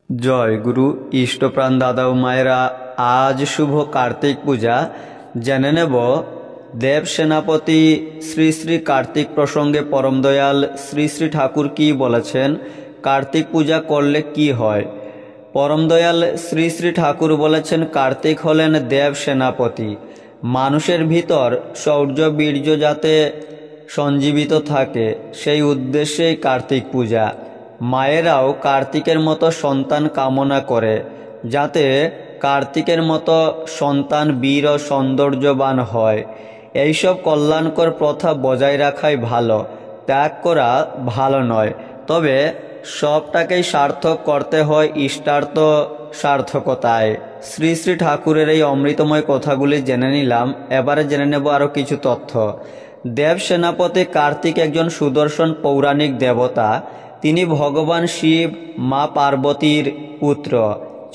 जय गुरु इष्टप्राण दादा ও মায়েরা, आज शुभ कार्तिक पूजा জেনে নেব দেব সেনাপতি শ্রী শ্রী কার্তিক প্রসঙ্গে পরম দয়াল শ্রী শ্রী ঠাকুর কি বলেছেন, কার্তিক পূজা করলে কি হয়। পরম দয়াল শ্রী শ্রী ঠাকুর বলেছেন, কার্তিক হলেন দেব সেনাপতি। মানুষের ভিতর শৌর্য বীর্য যাতে সঞ্জীবিত থাকে সেই উদ্দেশ্যেই কার্তিক পূজা। মায়েরাও কার্তিকের মতো সন্তান কামনা করে, যাতে কার্তিকের মতো সন্তান বীর ও সৌন্দর্যবান হয়। এইসব কল্যাণকর প্রথা বজায় রাখাই ভালো, ত্যাগ করা ভালো নয়। তবে সবটাকেই সার্থক করতে হয় ইষ্টার্থ সার্থকতায়। শ্রী শ্রী ঠাকুরের এই অমৃতময় কথাগুলি জেনে নিলাম। এবারে জেনে নেব আরও কিছু তথ্য। দেব সেনাপতি কার্তিক একজন সুদর্শন পৌরাণিক দেবতা। তিনি ভগবান শিব মা পার্বতীর পুত্র।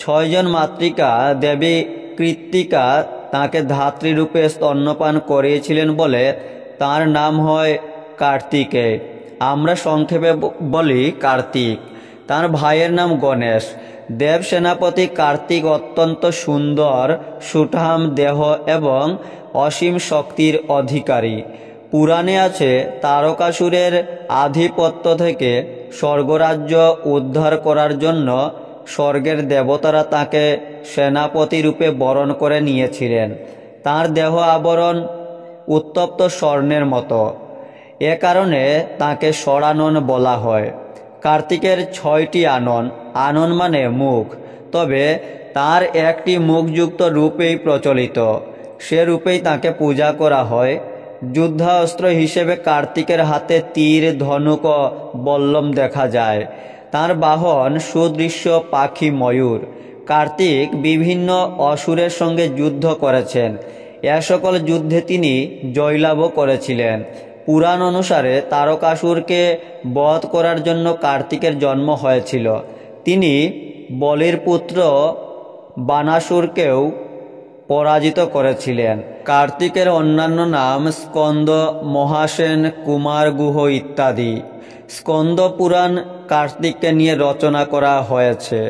6 জন মাতৃকা দেবী কৃত্তিকা তাঁকে ধাত্রীরূপে স্তন্যপান করিয়েছিলেন বলে তার নাম হয় কার্তিকেয়। আমরা সংক্ষেপে বলি কার্তিক। তার ভাইয়ের নাম গণেশ। দেব সেনাপতি কার্তিক অত্যন্ত সুন্দর, সুঠাম দেহ এবং অসীম শক্তির অধিকারী। পুরাণে আছে, তারকাসুরের আধিপত্য থেকে স্বর্গরাজ্য উদ্ধার করার জন্য স্বর্গের দেবতারা তাকে সেনাপতি রূপে বরণ করে নিয়েছিলেন। তার দেহ আবরণ উত্তপ্ত স্বর্ণের মতো। এ কারণে তাকে ষড়ানন বলা হয়। কার্তিকের 6টি আনন, আনন মানে মুখ, তবে তার একটি মুখযুক্ত রূপেই প্রচলিত। সে রূপেই তাকে পূজা করা হয়। যুদ্ধাস্ত্র হিসেবে কার্তিকের হাতে তীর, ধনুক ও বল্লম দেখা যায়। তার বাহন সুদৃশ্য পাখি ময়ূর। কার্তিক বিভিন্ন অসুরের সঙ্গে যুদ্ধ করেছেন। এ সকল যুদ্ধে তিনি জয়লাভও করেছিলেন। পুরাণ অনুসারে তারকাসুরকে বধ করার জন্য কার্তিকের জন্ম হয়েছিল। তিনি বলির পুত্র বানাসুরকেও পরাজিত করেছিলেন। কার্তিকের অন্যান্য নাম স্কন্দ, মহাসেন, কুমার গুহ ইত্যাদি। স্কন্দ পুরাণ কার্তিককে নিয়ে রচনা করা হয়েছে।